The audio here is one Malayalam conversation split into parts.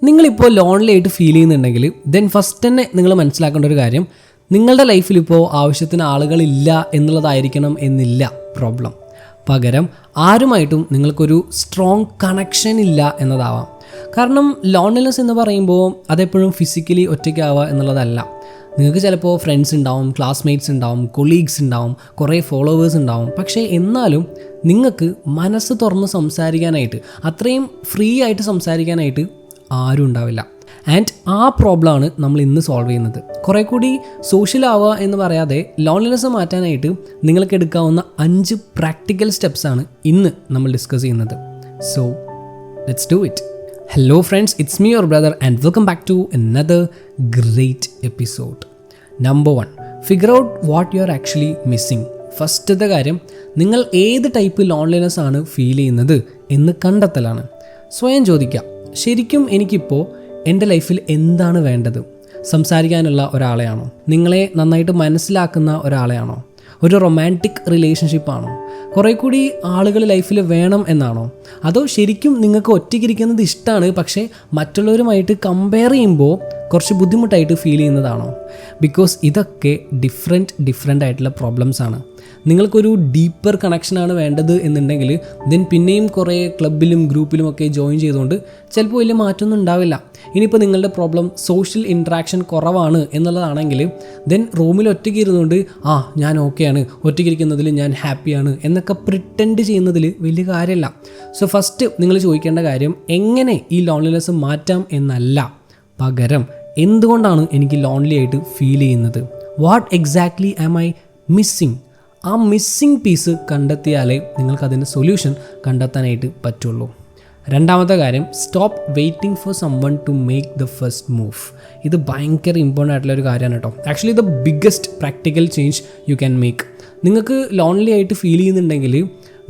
നിങ്ങളിപ്പോൾ ലോൺലി ആയിട്ട് ഫീൽ ചെയ്യുന്നുണ്ടെങ്കിൽ ദെൻ ഫസ്റ്റ് തന്നെ നിങ്ങൾ മനസ്സിലാക്കേണ്ട ഒരു കാര്യം, നിങ്ങളുടെ ലൈഫിൽ ഇപ്പോൾ ആവശ്യത്തിന് ആളുകളില്ല എന്നുള്ളതായിരിക്കണം എന്നില്ല പ്രോബ്ലം. പകരം ആരുമായിട്ടും നിങ്ങൾക്കൊരു സ്ട്രോങ് കണക്ഷൻ ഇല്ല എന്നതാവാം. കാരണം ലോൺലിനെസ് എന്ന് പറയുമ്പോൾ അതെപ്പോഴും ഫിസിക്കലി ഒറ്റയ്ക്കാവുക എന്നുള്ളതല്ല. നിങ്ങൾക്ക് ചിലപ്പോൾ ഫ്രണ്ട്സ് ഉണ്ടാവും, ക്ലാസ്മേറ്റ്സ് ഉണ്ടാവും, കൊളീഗ്സ് ഉണ്ടാവും, കുറേ ഫോളോവേഴ്സ് ഉണ്ടാവും. പക്ഷേ എന്നാലും നിങ്ങൾക്ക് മനസ്സ് തുറന്ന് സംസാരിക്കാനായിട്ട്, അത്രയും ഫ്രീ ആയിട്ട് സംസാരിക്കാനായിട്ട് ആരും ഉണ്ടാവില്ല. ആൻഡ് ആ പ്രോബ്ലമാണ് നമ്മൾ ഇന്ന് സോൾവ് ചെയ്യുന്നത്. കുറേ കൂടി സോഷ്യൽ ആവുക എന്ന് പറയാതെ ലോൺലിനെസ് മാറ്റാനായിട്ട് നിങ്ങൾക്ക് എടുക്കാവുന്ന 5 പ്രാക്ടിക്കൽ സ്റ്റെപ്സാണ് ഇന്ന് നമ്മൾ ഡിസ്കസ് ചെയ്യുന്നത്. So let's do it. Hello friends, it's me your brother and welcome back to another great episode. Number 1, figure out what you are actually missing. ഫസ്റ്റത്തെ കാര്യം, നിങ്ങൾ ഏത് ടൈപ്പ് ലോൺലിനെസ് ആണ് ഫീൽ ചെയ്യുന്നത് എന്ന് കണ്ടെത്തലാണ്. സ്വയം ചോദിക്കുക, ശരിക്കും എനിക്കിപ്പോൾ എൻ്റെ ലൈഫിൽ എന്താണ് വേണ്ടത്? സംസാരിക്കാനുള്ള ഒരാളെയാണോ? നിങ്ങളെ നന്നായിട്ട് മനസ്സിലാക്കുന്ന ഒരാളെയാണോ? ഒരു റൊമാൻറ്റിക് റിലേഷൻഷിപ്പാണോ? കുറേ കൂടി ആളുകൾ ലൈഫിൽ വേണം എന്നാണോ? അതോ ശരിക്കും നിങ്ങൾക്ക് ഒറ്റയ്ക്കിരിക്കുന്നത് ഇഷ്ടമാണ്, പക്ഷേ മറ്റുള്ളവരുമായിട്ട് കമ്പയർ ചെയ്യുമ്പോൾ കുറച്ച് ബുദ്ധിമുട്ടായിട്ട് ഫീൽ ചെയ്യുന്നതാണോ? ബിക്കോസ് ഇതൊക്കെ ഡിഫറെൻ്റ് ആയിട്ടുള്ള പ്രോബ്ലംസ് ആണ്. നിങ്ങൾക്കൊരു ഡീപ്പർ കണക്ഷനാണ് വേണ്ടത് എന്നുണ്ടെങ്കിൽ ദെൻ പിന്നെയും കുറേ ക്ലബിലും ഗ്രൂപ്പിലും ഒക്കെ ജോയിൻ ചെയ്തുകൊണ്ട് ചിലപ്പോൾ വലിയ മാറ്റമൊന്നും ഉണ്ടാവില്ല. ഇനിയിപ്പോൾ നിങ്ങളുടെ പ്രോബ്ലം സോഷ്യൽ ഇൻട്രാക്ഷൻ കുറവാണ് എന്നുള്ളതാണെങ്കിൽ ദെൻ റൂമിൽ ഒറ്റയ്ക്ക് ഇരുന്നുകൊണ്ട് ഞാൻ ഓക്കെയാണ്, ഒറ്റയ്ക്കിരിക്കുന്നതിൽ ഞാൻ ഹാപ്പിയാണ് എന്നൊക്കെ പ്രിറ്റൻഡ് ചെയ്യുന്നതിൽ വലിയ കാര്യമില്ല. സോ ഫസ്റ്റ് നിങ്ങൾ ചോദിക്കേണ്ട കാര്യം എങ്ങനെ ഈ ലോൺലിനെസ് മാറ്റാം എന്നല്ല, പകരം എന്തുകൊണ്ടാണ് എനിക്ക് ലോൺലി ആയിട്ട് ഫീൽ ചെയ്യുന്നത്? What exactly am I missing? ആ മിസ്സിങ് പീസ് കണ്ടെത്തിയാലേ നിങ്ങൾക്കതിൻ്റെ സൊല്യൂഷൻ കണ്ടെത്താനായിട്ട് പറ്റുള്ളൂ. രണ്ടാമത്തെ കാര്യം, stop waiting for someone to make the first move. ഇത് ഭയങ്കര ഇമ്പോർട്ടൻ്റ് ആയിട്ടുള്ളൊരു കാര്യമാണ് കേട്ടോ. Actually the biggest practical change you can make. നിങ്ങൾക്ക് ലോൺലി ആയിട്ട് ഫീൽ ചെയ്യുന്നുണ്ടെങ്കിൽ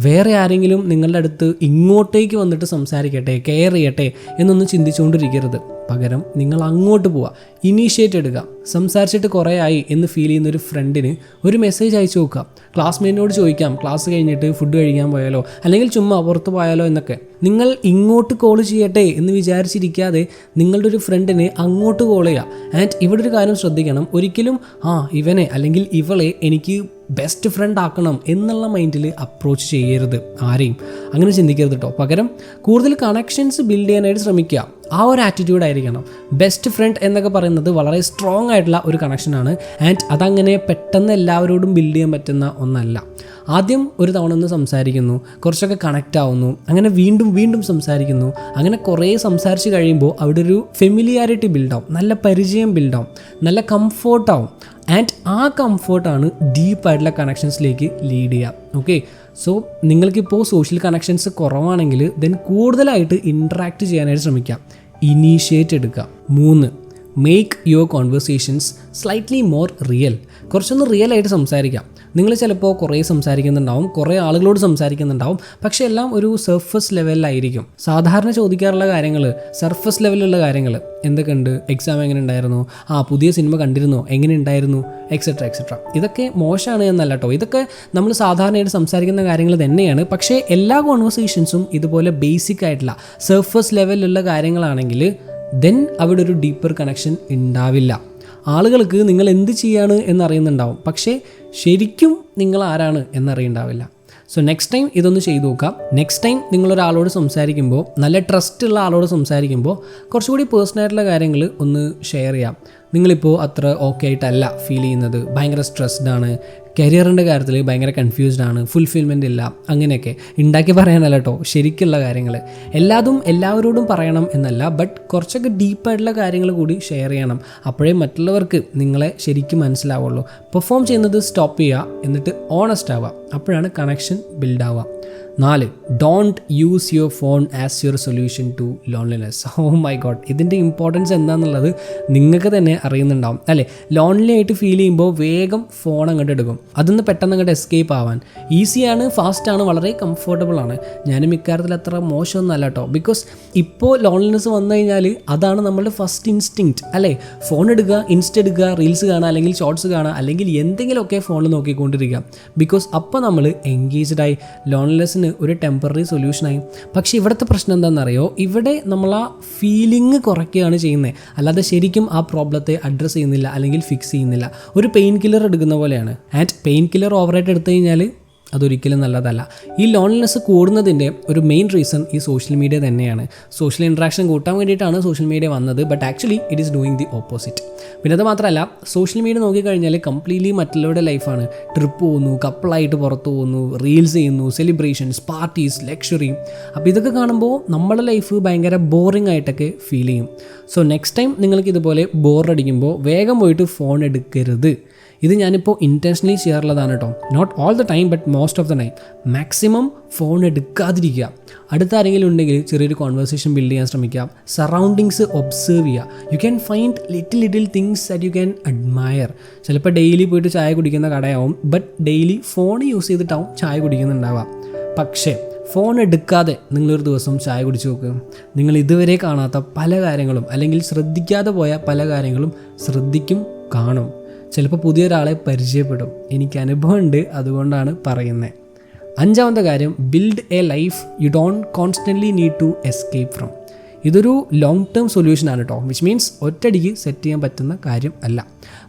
വേറെ ആരെങ്കിലും നിങ്ങളുടെ അടുത്ത് ഇങ്ങോട്ടേക്ക് വന്നിട്ട് സംസാരിക്കട്ടെ, കെയർ ചെയ്യട്ടെ എന്നൊന്നും ചിന്തിച്ചുകൊണ്ടിരിക്കരുത്. പകരം നിങ്ങൾ അങ്ങോട്ട് പോവുക, ഇനീഷ്യേറ്റ് എടുക്കുക. സംസാരിച്ചിട്ട് കുറേ ആയി എന്ന് ഫീൽ ചെയ്യുന്ന ഒരു ഫ്രണ്ടിന് ഒരു മെസ്സേജ് അയച്ചു നോക്കുക. ക്ലാസ്മേറ്റിനോട് ചോദിക്കാം, ക്ലാസ് കഴിഞ്ഞിട്ട് ഫുഡ് കഴിക്കാൻ പോയാലോ, അല്ലെങ്കിൽ ചുമ്മാ പുറത്ത് പോയാലോ എന്നൊക്കെ. നിങ്ങൾ ഇങ്ങോട്ട് കോൾ ചെയ്യട്ടെ എന്ന് വിചാരിച്ചിരിക്കാതെ നിങ്ങളുടെ ഒരു ഫ്രണ്ടിനെ അങ്ങോട്ട് കോൾ ചെയ്യുക. ആൻഡ് ഇവിടെ ഒരു കാര്യം ശ്രദ്ധിക്കണം, ഒരിക്കലും ഇവനെ അല്ലെങ്കിൽ ഇവളെ എനിക്ക് ബെസ്റ്റ് ഫ്രണ്ട് ആക്കണം എന്നുള്ള മൈൻഡിൽ അപ്രോച്ച് ചെയ്യരുത്. ആരെയും അങ്ങനെ ചിന്തിക്കരുത് കേട്ടോ. പകരം കൂടുതൽ കണക്ഷൻസ് ബിൽഡ് ചെയ്യാനായിട്ട് ശ്രമിക്കുക. ആ ഒരു ആറ്റിറ്റ്യൂഡ് ആയിരിക്കണം. ബെസ്റ്റ് ഫ്രണ്ട് എന്നൊക്കെ പറയുന്നത് വളരെ സ്ട്രോങ് ആയിട്ടുള്ള ഒരു കണക്ഷനാണ്. ആൻഡ് അതങ്ങനെ പെട്ടെന്ന് എല്ലാവരോടും ബിൽഡ് ചെയ്യാൻ പറ്റുന്ന ഒന്നല്ല. ആദ്യം ഒരു തവണ ഒന്ന് സംസാരിക്കുന്നു, കുറച്ചൊക്കെ കണക്റ്റ് ആവുന്നു, അങ്ങനെ വീണ്ടും സംസാരിക്കുന്നു. അങ്ങനെ കുറേ സംസാരിച്ച് കഴിയുമ്പോൾ അവിടെ ഒരു ഫെമിലിയാരിറ്റി ബിൽഡാവും, നല്ല പരിചയം ബിൽഡാവും, നല്ല കംഫോർട്ടാവും. ആൻഡ് ആ കംഫോർട്ടാണ് ഡീപ്പായിട്ടുള്ള കണക്ഷൻസിലേക്ക് ലീഡ് ചെയ്യുക. ഓക്കെ, സോ നിങ്ങൾക്കിപ്പോൾ സോഷ്യൽ കണക്ഷൻസ് കുറവാണെങ്കിൽ ദെൻ കൂടുതലായിട്ട് ഇൻട്രാക്ട് ചെയ്യാനായിട്ട് ശ്രമിക്കാം. ഇനീഷ്യേറ്റ് എടുക്കുക. 3, make your conversations slightly more real. കുറച്ചൊന്ന് റിയൽ ആയിട്ട് സംസാരിക്കാം. നിങ്ങൾ ചിലപ്പോൾ കുറേ സംസാരിക്കുന്നുണ്ടാവും, കുറേ ആളുകളോട് സംസാരിക്കുന്നുണ്ടാവും, പക്ഷേ എല്ലാം ഒരു സർഫസ് ലെവലിലായിരിക്കും. സാധാരണ ചോദിക്കാറുള്ള കാര്യങ്ങൾ സർഫസ് ലെവലിലുള്ള കാര്യങ്ങൾ. എന്തൊക്കെയുണ്ട്, എക്സാം എങ്ങനെ ഉണ്ടായിരുന്നു, പുതിയ സിനിമ കണ്ടിരുന്നോ, എങ്ങനെ ഉണ്ടായിരുന്നു, എക്സെട്ര. ഇതൊക്കെ മോശമാണ് എന്നല്ല കേട്ടോ. ഇതൊക്കെ നമ്മൾ സാധാരണയായിട്ട് സംസാരിക്കുന്ന കാര്യങ്ങൾ തന്നെയാണ്. പക്ഷേ എല്ലാ കോൺവെർസേഷൻസും ഇതുപോലെ ബേസിക് ആയിട്ടുള്ള സർഫസ് ലെവലിലുള്ള കാര്യങ്ങളാണെങ്കിൽ ദെൻ അവിടെ ഒരു ഡീപ്പർ കണക്ഷൻ ഉണ്ടാവില്ല. ആളുകൾക്ക് നിങ്ങൾ എന്ത് ചെയ്യാണ് എന്നറിയുന്നുണ്ടാവും, പക്ഷേ ശരിക്കും നിങ്ങൾ ആരാണ് എന്നറിയുണ്ടാവില്ല. സോ നെക്സ്റ്റ് ടൈം ഇതൊന്ന് ചെയ്തു നോക്കാം. നെക്സ്റ്റ് ടൈം നിങ്ങളൊരാളോട് സംസാരിക്കുമ്പോൾ, നല്ല ട്രസ്റ്റ് ഉള്ള ആളോട് സംസാരിക്കുമ്പോൾ കുറച്ചുകൂടി പേഴ്സണലായിട്ടുള്ള കാര്യങ്ങൾ ഒന്ന് ഷെയർ ചെയ്യാം. നിങ്ങളിപ്പോൾ അത്ര ഓക്കെ ആയിട്ടല്ല ഫീൽ ചെയ്യുന്നത്, ഭയങ്കര സ്ട്രെസ്ഡ് ആണ്, കരിയറിൻ്റെ കാര്യത്തിൽ ഭയങ്കര കൺഫ്യൂസ്ഡ് ആണ്, ഫുൾഫിൽമെൻ്റ് ഇല്ല, അങ്ങനെയൊക്കെ ഉണ്ടാക്കി പറയാനല്ല കേട്ടോ, ശരിക്കുള്ള കാര്യങ്ങൾ. എല്ലാതും എല്ലാവരോടും പറയണം എന്നല്ല, ബട്ട് കുറച്ചൊക്കെ ഡീപ്പായിട്ടുള്ള കാര്യങ്ങൾ കൂടി ഷെയർ ചെയ്യണം. അപ്പോഴേ മറ്റുള്ളവർക്ക് നിങ്ങളെ ശരിക്കും മനസ്സിലാവുള്ളൂ. പെർഫോം ചെയ്യുന്നത് സ്റ്റോപ്പ് ചെയ്യുക, എന്നിട്ട് ഓണസ്റ്റ് ആവുക. അപ്പോഴാണ് കണക്ഷൻ ബിൽഡ് ആവുക. 4, don't use your phone as your solution to loneliness. Oh my god, ഇതിൻ്റെ ഇമ്പോർട്ടൻസ് എന്താണെന്നുള്ളത് നിങ്ങൾക്ക് തന്നെ അറിയുന്നുണ്ടാവും അല്ലേ? ലോൺലി ആയിട്ട് ഫീൽ ചെയ്യുമ്പോൾ വേഗം ഫോൺ അങ്ങോട്ട് എടുക്കും. അതൊന്ന് പെട്ടെന്ന് അങ്ങോട്ട് എസ്കേപ്പ് ആവാൻ ഈസിയാണ്, ഫാസ്റ്റാണ്, വളരെ കംഫർട്ടബിൾ ആണ്. ഞാനും ഇക്കാര്യത്തിൽ അത്ര മോശമൊന്നുമല്ല കേട്ടോ. ബിക്കോസ് ഇപ്പോൾ ലോൺലിനെസ് വന്നു കഴിഞ്ഞാൽ അതാണ് നമ്മളുടെ ഫസ്റ്റ് ഇൻസ്റ്റിങ്ക്റ്റ് അല്ലേ? ഫോൺ എടുക്കുക, ഇൻസ്റ്റ എടുക്കുക, റീൽസ് കാണുക, അല്ലെങ്കിൽ ഷോർട്സ് കാണുക, അല്ലെങ്കിൽ എന്തെങ്കിലുമൊക്കെ ഫോണിൽ നോക്കിക്കൊണ്ടിരിക്കുക. ബിക്കോസ് അപ്പോൾ നമ്മൾ എൻഗേജ്ഡായി ലോൺലിനെസ്സിന് സിറ്റുവേഷന് ഒരു ടെമ്പററി സൊല്യൂഷനായി. പക്ഷേ ഇവിടുത്തെ പ്രശ്നം എന്താണെന്നറിയോ, ഇവിടെ നമ്മൾ ആ ഫീലിംഗ് കുറയ്ക്കുകയാണ് ചെയ്യുന്നത്, അല്ലാതെ ശരിക്കും ആ പ്രോബ്ലത്തെ അഡ്രസ്സ് ചെയ്യുന്നില്ല അല്ലെങ്കിൽ ഫിക്സ് ചെയ്യുന്നില്ല. ഒരു പെയിൻ കില്ലർ എടുക്കുന്ന പോലെയാണ്. ആൻഡ് പെയിൻ കില്ലർ ഓവറായിട്ട് എടുത്തു കഴിഞ്ഞാൽ അതൊരിക്കലും നല്ലതല്ല. ഈ ലോൺലിനെസ് കൂടുന്നതിൻ്റെ ഒരു മെയിൻ റീസൺ ഈ സോഷ്യൽ മീഡിയ തന്നെയാണ്. സോഷ്യൽ ഇൻട്രാക്ഷൻ കൂട്ടാൻ വേണ്ടിയിട്ടാണ് സോഷ്യൽ മീഡിയ വന്നത്, but actually it is doing the opposite. പിന്നെ അത് മാത്രമല്ല, സോഷ്യൽ മീഡിയ നോക്കിക്കഴിഞ്ഞാൽ കംപ്ലീറ്റ്ലി മറ്റുള്ളവരുടെ ലൈഫാണ്. ട്രിപ്പ് പോകുന്നു, കപ്പിളായിട്ട് പുറത്തു പോകുന്നു, റീൽസ് ചെയ്യുന്നു, സെലിബ്രേഷൻസ്, പാർട്ടീസ്, ലക്ഷറി. അപ്പോൾ ഇതൊക്കെ കാണുമ്പോൾ നമ്മുടെ ലൈഫ് ഭയങ്കര ബോറിംഗ് ആയിട്ടൊക്കെ ഫീൽ ചെയ്യും. സോ നെക്സ്റ്റ് ടൈം നിങ്ങൾക്ക് ഇതുപോലെ ബോറടിക്കുമ്പോൾ വേഗം പോയിട്ട് ഫോൺ എടുക്കരുത്. ഇത് ഞാനിപ്പോൾ ഇൻറ്റൻഷനലി ചെയ്യാറുള്ളതാണ് കേട്ടോ. Not all the time but most of the time. Maximum phone എടുക്കാതിരിക്കുക. അടുത്ത ആരെങ്കിലും ഉണ്ടെങ്കിൽ ചെറിയൊരു കോൺവെർസേഷൻ ബിൽഡ് ചെയ്യാൻ ശ്രമിക്കുക. സറൗണ്ടിങ്സ് ഒബ്സേർവ് ചെയ്യുക. You can find little things that you can admire. ചിലപ്പോൾ ഡെയിലി പോയിട്ട് ചായ കുടിക്കുന്ന കടയാവും, ബട്ട് ഡെയിലി ഫോൺ യൂസ് ചെയ്തിട്ടാവും ചായ കുടിക്കുന്നുണ്ടാവുക. പക്ഷേ ഫോൺ എടുക്കാതെ നിങ്ങളൊരു ദിവസം ചായ കുടിച്ച് നോക്കുക. നിങ്ങൾ ഇതുവരെ കാണാത്ത പല കാര്യങ്ങളും അല്ലെങ്കിൽ ശ്രദ്ധിക്കാതെ പോയ പല കാര്യങ്ങളും ശ്രദ്ധിക്കും, കാണും. ചിലപ്പോൾ പുതിയൊരാളെ പരിചയപ്പെടും. എനിക്ക് അനുഭവമുണ്ട്, അതുകൊണ്ടാണ് പറയുന്നത്. 5ാമത്തെ കാര്യം, build a life you don't constantly need to escape from. ഇതൊരു ലോങ് ടേം സൊല്യൂഷനാണ് കേട്ടോ, വിച്ച് മീൻസ് ഒറ്റയടിക്ക് സെറ്റ് ചെയ്യാൻ പറ്റുന്ന കാര്യം അല്ല.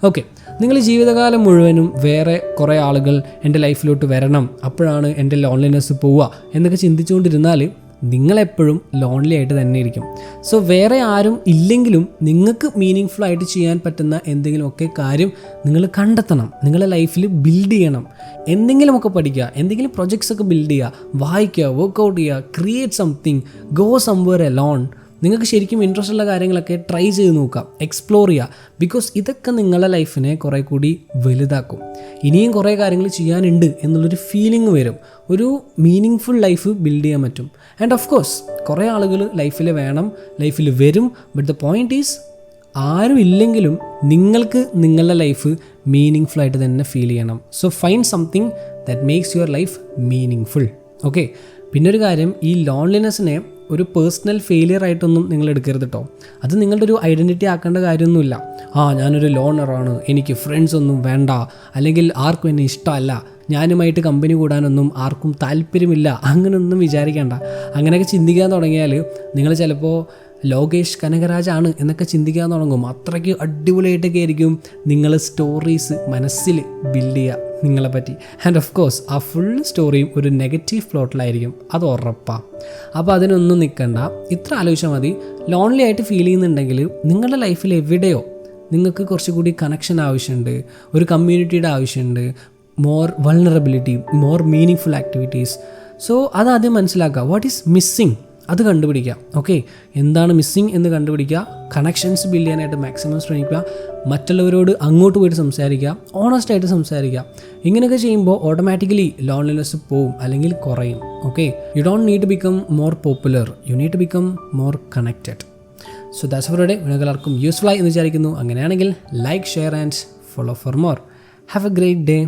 ഓക്കെ, നിങ്ങൾ ജീവിതകാലം മുഴുവനും വേറെ കുറേ ആളുകൾ എൻ്റെ ലൈഫിലോട്ട് വരണം, അപ്പോഴാണ് എൻ്റെ ലോൺലിനെസ് പോവുക എന്നൊക്കെ ചിന്തിച്ചുകൊണ്ടിരുന്നാൽ നിങ്ങളെപ്പോഴും ലോൺലി ആയിട്ട് തന്നെ ഇരിക്കും. സോ വേറെ ആരും ഇല്ലെങ്കിലും നിങ്ങൾക്ക് മീനിങ് ഫുൾ ആയിട്ട് ചെയ്യാൻ പറ്റുന്ന എന്തെങ്കിലുമൊക്കെ കാര്യം നിങ്ങൾ കണ്ടെത്തണം. നിങ്ങളുടെ ലൈഫിൽ ബിൽഡ് ചെയ്യണം. എന്തെങ്കിലുമൊക്കെ പഠിക്കുക, എന്തെങ്കിലും പ്രൊജക്ട്സ് ഒക്കെ ബിൽഡ് ചെയ്യുക, വായിക്കുക, വർക്കൗട്ട് ചെയ്യുക, create something, go somewhere alone. നിങ്ങൾക്ക് ശരിക്കും ഇൻട്രസ്റ്റ് ഉള്ള കാര്യങ്ങളൊക്കെ ട്രൈ ചെയ്ത് നോക്കുക, എക്സ്പ്ലോർ ചെയ്യുക. ബിക്കോസ് ഇതൊക്കെ നിങ്ങളുടെ ലൈഫിനെ കുറേ കൂടി വലുതാക്കും. ഇനിയും കുറേ കാര്യങ്ങൾ ചെയ്യാനുണ്ട് എന്നുള്ളൊരു ഫീലിംഗ് വരും. ഒരു മീനിങ് ഫുൾ ലൈഫ് ബിൽഡ് ചെയ്യാൻ പറ്റും. ആൻഡ് ഓഫ് കോഴ്സ് കുറേ ആളുകൾ ലൈഫിൽ വേണം, ലൈഫിൽ വരും. ബട്ട് ദ പോയിന്റ് ഈസ്, ആരും ഇല്ലെങ്കിലും നിങ്ങൾക്ക് നിങ്ങളുടെ ലൈഫ് മീനിങ് ഫുൾ ആയിട്ട് തന്നെ ഫീൽ ചെയ്യണം. So find something that makes your life meaning full. Okay, പിന്നൊരു കാര്യം, ഈ ലോൺലിനെസ്സിനെ ഒരു പേഴ്സണൽ ഫെയിലിയർ ആയിട്ടൊന്നും നിങ്ങൾ എടുക്കരുത് കേട്ടോ. അത് നിങ്ങളുടെ ഒരു ഐഡൻറ്റിറ്റി ആക്കേണ്ട കാര്യമൊന്നുമില്ല. ഞാനൊരു ലോണറാണ്, എനിക്ക് ഫ്രണ്ട്സ് ഒന്നും വേണ്ട, അല്ലെങ്കിൽ ആർക്കും എന്നെ ഇഷ്ടമല്ല, ഞാനുമായിട്ട് കമ്പനി കൂടാനൊന്നും ആർക്കും താല്പര്യമില്ല, അങ്ങനെയൊന്നും വിചാരിക്കേണ്ട. അങ്ങനെയൊക്കെ ചിന്തിക്കാൻ തുടങ്ങിയാൽ നിങ്ങൾ ചിലപ്പോൾ ലോകേഷ് കനകരാജാണ് എന്നൊക്കെ ചിന്തിക്കാൻ തുടങ്ങും. അത്രയ്ക്ക് അടിപൊളിയായിട്ടൊക്കെ ആയിരിക്കും നിങ്ങൾ സ്റ്റോറീസ് മനസ്സിൽ ബിൽഡ് ചെയ്യുക നിങ്ങളെപ്പറ്റി. ആൻഡ് ഓഫ് കോഴ്സ് ആ ഫുൾ സ്റ്റോറിയും ഒരു നെഗറ്റീവ് പ്ലോട്ടിലായിരിക്കും, അത് ഉറപ്പാണ്. അപ്പോൾ അതിനൊന്നും നിൽക്കണ്ട. ഇത്ര ആലോചിച്ചാൽ മതി. ലോൺലി ആയിട്ട് ഫീൽ ചെയ്യുന്നുണ്ടെങ്കിൽ നിങ്ങളുടെ ലൈഫിൽ എവിടെയോ നിങ്ങൾക്ക് കുറച്ചുകൂടി കണക്ഷൻ ആവശ്യമുണ്ട്, ഒരു കമ്മ്യൂണിറ്റിയുടെ ആവശ്യമുണ്ട്, more vulnerability, more meaning full activities. So അതാദ്യം മനസ്സിലാക്കുക. വാട്ട് ഈസ് മിസ്സിങ് അത് കണ്ടുപിടിക്കുക. ഓക്കെ, എന്താണ് മിസ്സിങ് എന്ന് കണ്ടുപിടിക്കുക. കണക്ഷൻസ് ബിൽഡ് ചെയ്യാനായിട്ട് മാക്സിമം ശ്രമിക്കുക. മറ്റുള്ളവരോട് അങ്ങോട്ട് പോയിട്ട് സംസാരിക്കുക, ഓണസ്റ്റായിട്ട് സംസാരിക്കുക. ഇങ്ങനെയൊക്കെ ചെയ്യുമ്പോൾ ഓട്ടോമാറ്റിക്കലി ലോൺലിനെസ് പോവും അല്ലെങ്കിൽ കുറയും. Okay, you don't need to become more popular, you need to become more connected. So that's for today. നിങ്ങൾക്ക് എല്ലാവർക്കും യൂസ്ഫുൾ ആയി എന്ന് വിചാരിക്കുന്നു. അങ്ങനെയാണെങ്കിൽ like, share and follow for more. Have a great day.